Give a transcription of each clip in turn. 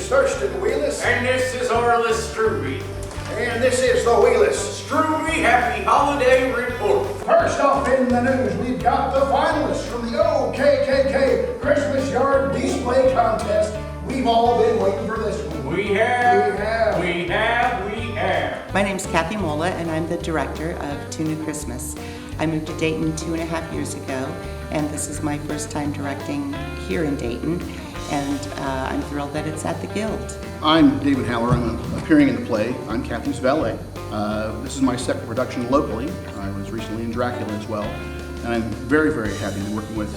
Thurston Wheelis. And this is Orlis Struby. And this is the Wheelis Struby Happy Holiday Report. First off in the news, we've got the finalists from the OKKK Christmas Yard Display Contest. We've all been waiting for this one. We have. My name's Kathy Mola, and I'm the director of Tuna Christmas. I moved to Dayton 2.5 years ago, and this is my first time directing here in Dayton, and I'm thrilled that it's at the Guild. I'm David Haller. I'm appearing in the play. I'm Kathy's valet. This is my second production locally. I was recently in Dracula as well, and I'm very, very happy to be working with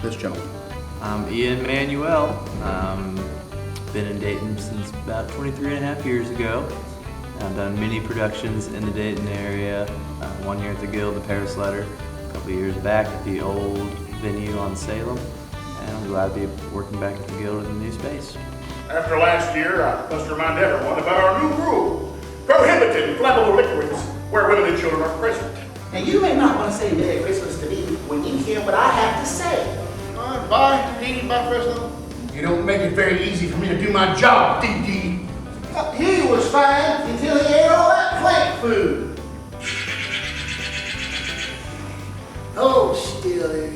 this gentleman. I'm Ian Manuel. Been in Dayton since about 23.5 years ago. I've done many productions in the Dayton area. 1 year at the Guild, the Paris Letter, a couple of years back at the old venue on Salem, and I'm glad to be working back at the Guild in the new space. After last year, I must remind everyone about our new rule, prohibited flammable liquids where women and children are present. Now you may not want to say Merry Christmas to me when you hear what I have to say. Bye, Dee, bye, Fresno. You don't make it very easy for me to do my job, DT. He was fine until he ate all that plant food. Oh, Steely.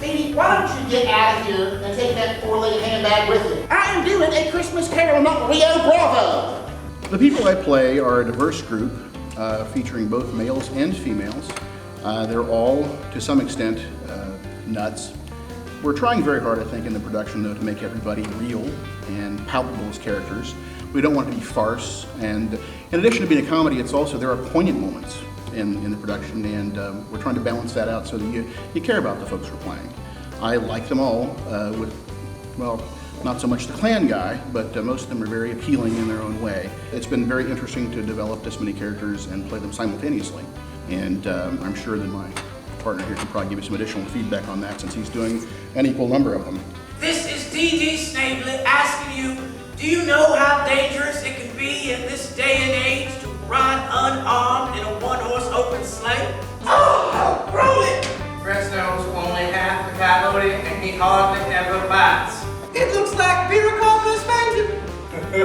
Baby, why don't you get out of here and take that four-legged handbag with you? I am doing a Christmas Carol, not Rio Bravo. The people I play are a diverse group featuring both males and females. They're all, to some extent, nuts. We're trying very hard, I think, in the production, though, to make everybody real and palpable as characters. We don't want it to be farce, and in addition to being a comedy, there are poignant moments in the production, and we're trying to balance that out so that you care about the folks we're playing. I like them all, not so much the Klan guy, but most of them are very appealing in their own way. It's been very interesting to develop this many characters and play them simultaneously, and I'm sure that my partner here can probably give you some additional feedback on that since he's doing an equal number of them. This is D.G. Snavely asking you, do you know how dangerous it can be in this day and age to ride unarmed in a one-horse open sleigh? Oh, roll it! Fresno's only half the coyote and he hardly ever bites. It looks like Peter Cobbler's painting. He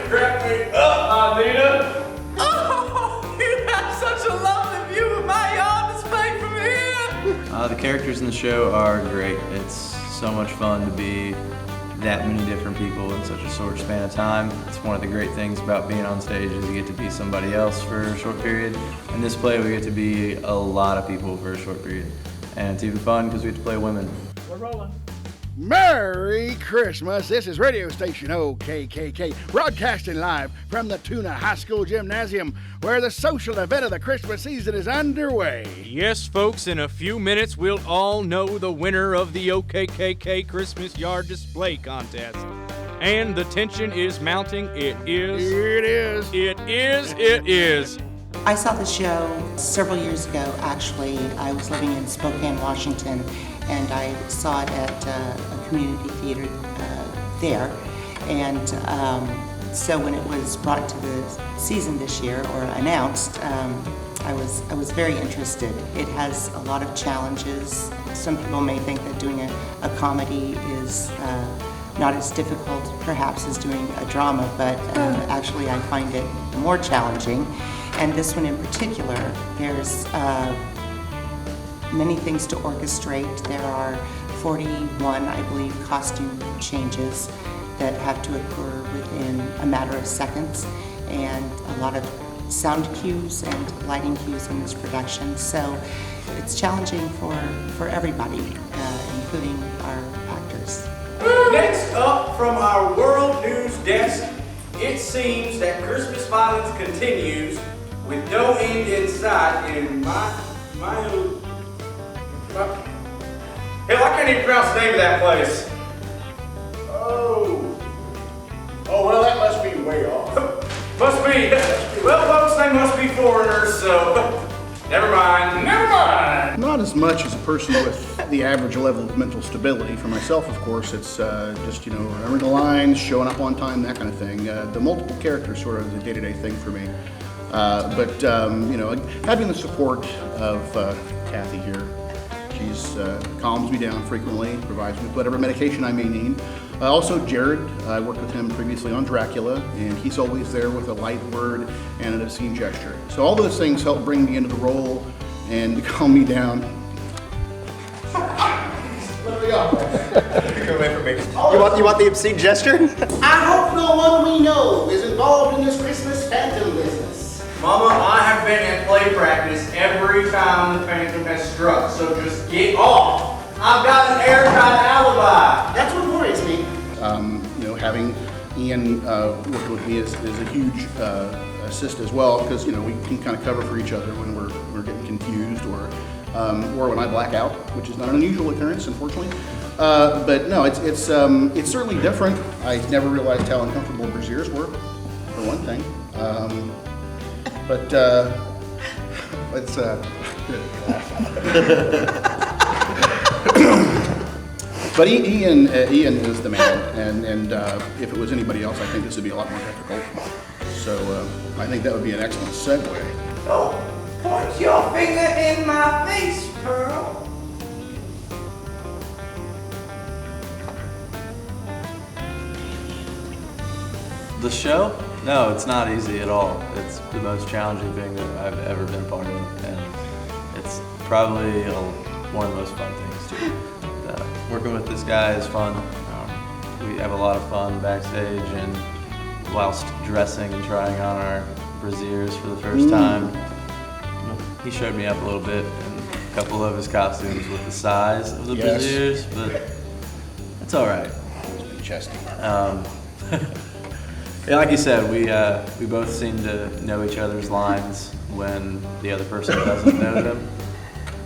cracked me up, Anita. Oh, you have such a lovely view of my yard display from here. The characters in the show are great. It's so much fun to be that many different people in such a short span of time. It's one of the great things about being on stage is you get to be somebody else for a short period. In this play, we get to be a lot of people for a short period. And it's even fun because we get to play women. We're rolling. Merry Christmas. This is radio station OKKK, broadcasting live from the Tuna High School Gymnasium, where the social event of the Christmas season is underway. Yes, folks, in a few minutes, we'll all know the winner of the OKKK Christmas Yard Display Contest. And the tension is mounting. It is. I saw the show several years ago, actually. I was living in Spokane, Washington, and I saw it at a community theater there. And so when it was brought to the season this year, or announced, I was very interested. It has a lot of challenges. Some people may think that doing a comedy is not as difficult, perhaps, as doing a drama, but actually I find it more challenging. And this one in particular, there's many things to orchestrate. There are 41, I believe, costume changes that have to occur within a matter of seconds, and a lot of sound cues and lighting cues in this production. So it's challenging for everybody, including our actors. Next up from our World News desk, it seems that Christmas violence continues with no end in sight in hell, I can't even pronounce the name of that place. Oh, well, that must be way off. Must be. Well, folks, they must be foreigners, so never mind. Not as much as a person with the average level of mental stability. For myself, of course, it's just, remembering the lines, showing up on time, that kind of thing. The multiple characters sort of is a day-to-day thing for me. But having the support of Kathy here, She's calms me down frequently, provides me with whatever medication I may need. Also, Jared, I worked with him previously on Dracula, and he's always there with a light word and an obscene gesture. So all those things help bring me into the role and calm me down. What do we got? Get away from me. You want the obscene gesture? I hope no one we know is involved in this Christmas phantom business. Mama, I have been at play practice every time the phantom has struck, so just get off. I've got an airtight alibi. That's what worries me. Having Ian working with me is a huge assist as well, because we can kind of cover for each other when we're getting confused or when I black out, which is not an unusual occurrence, unfortunately. But no, it's certainly different. I never realized how uncomfortable brassieres were, for one thing. But it's But Ian is the man, and if it was anybody else, I think this would be a lot more difficult. So I think that would be an excellent segue. Oh, point your finger in my face, Pearl. The show? No, it's not easy at all. It's the most challenging thing that I've ever been part of, and it's probably one of the most fun things too. Working with this guy is fun. We have a lot of fun backstage, and whilst dressing and trying on our brassieres for the first time, he showed me up a little bit in a couple of his costumes with the size of the brassieres, but it's all right. Chesty. Yeah, like you said, we both seem to know each other's lines when the other person doesn't know them,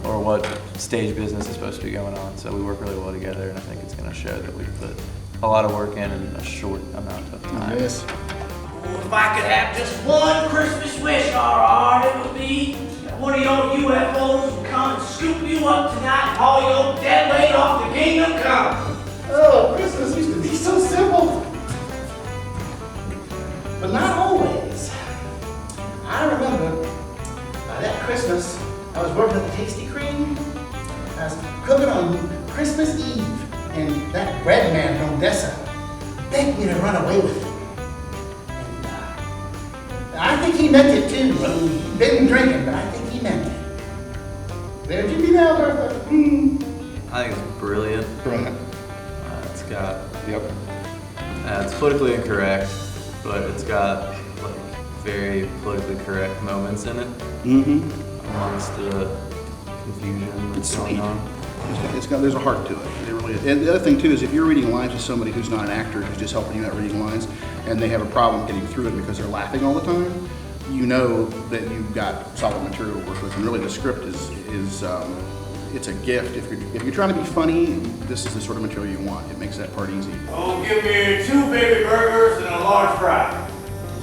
or what stage business is supposed to be going on. So we work really well together, and I think it's going to show that we put a lot of work in a short amount of time. Yes. Oh, if I could have just one Christmas wish, RR, it would be that one of your UFOs would come and scoop you up tonight and haul your dead weight off the kingdom come. Oh, Christmas used to be so simple. But not always. I remember that Christmas, I was working at the Tasty Cream. I was cooking on Christmas Eve, and that bread man from Odessa begged me to run away with him. And I think he meant it too. I mean, he'd been drinking, but I think he meant it. There'd you be now, Bertha? I think it's brilliant. Brilliant. It's got, Yep. it's politically incorrect, but it's got like very politically correct moments in it. Amongst the confusion that's going on. There's a heart to it. It really is. And the other thing too is if you're reading lines with somebody who's not an actor, who's just helping you out reading lines, and they have a problem getting through it because they're laughing all the time, you know that you've got solid material to work with. And really, the script is it's a gift. If you're trying to be funny, this is the sort of material you want. It makes that part easy. Oh, give me 2 baby burgers and a large fry.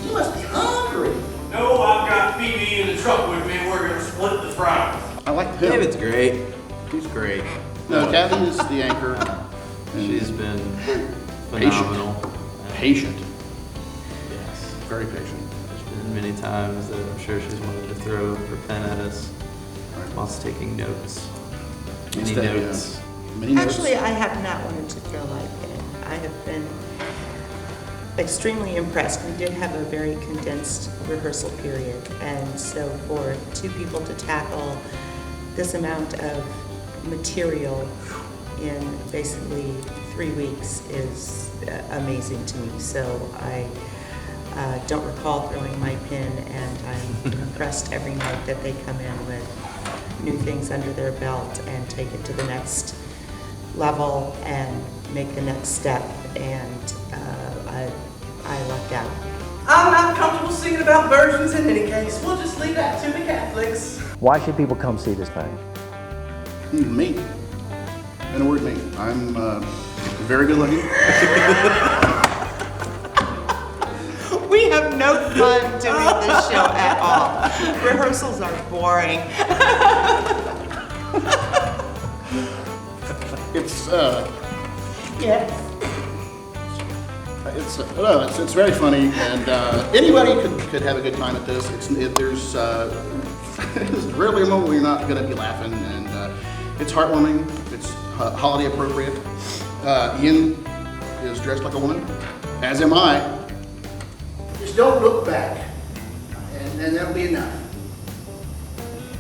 You must be hungry. No, I've got Phoebe in the truck with me. We're gonna split the fries. I like him. David's great. He's great. No, Kathy is the anchor. She's been phenomenal. Patient. Yes. Very patient. There's been many times that I'm sure she's wanted to throw her pen at us whilst taking notes. Many notes. Many notes. Actually, I have not wanted to throw my pen. I have been extremely impressed. We did have a very condensed rehearsal period, and so for 2 people to tackle this amount of material in basically 3 weeks is amazing to me. So I don't recall throwing my pen, and I'm impressed every night that they come in with new things under their belt and take it to the next level and make the next step, and I lucked out. I'm not comfortable singing about virgins in any case. We'll just leave that to the Catholics. Why should people come see this thing? Me. In a word, me. I'm very good looking. We have no fun doing this show at all. Rehearsals are boring. It's very funny, and anybody could have a good time at this. There's rarely a moment where you're not going to be laughing, and It's heartwarming. It's holiday appropriate. Ian is dressed like a woman, as am I. Just don't look back, and then that'll be enough.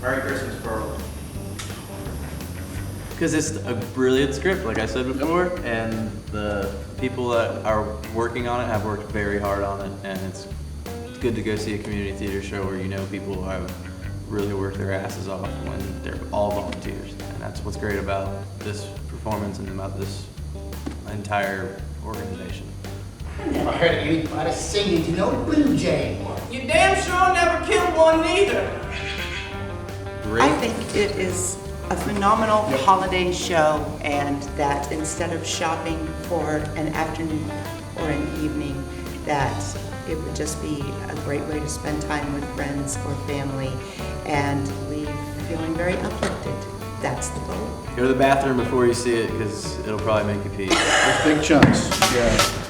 Merry Christmas, Pearl. Because it's a brilliant script, like I said before, and the people that are working on it have worked very hard on it, and it's good to go see a community theater show where you know people have really worked their asses off when they're all volunteers, and that's what's great about this performance and about this entire organization. I never heard of anybody singing to no blue jay. You damn sure never killed one neither. Great. I think it is a phenomenal holiday show, and that instead of shopping for an afternoon or an evening, that it would just be a great way to spend time with friends or family and leave feeling very uplifted. That's the goal. Go to the bathroom before you see it, because it'll probably make you pee. There's big chunks. Yeah.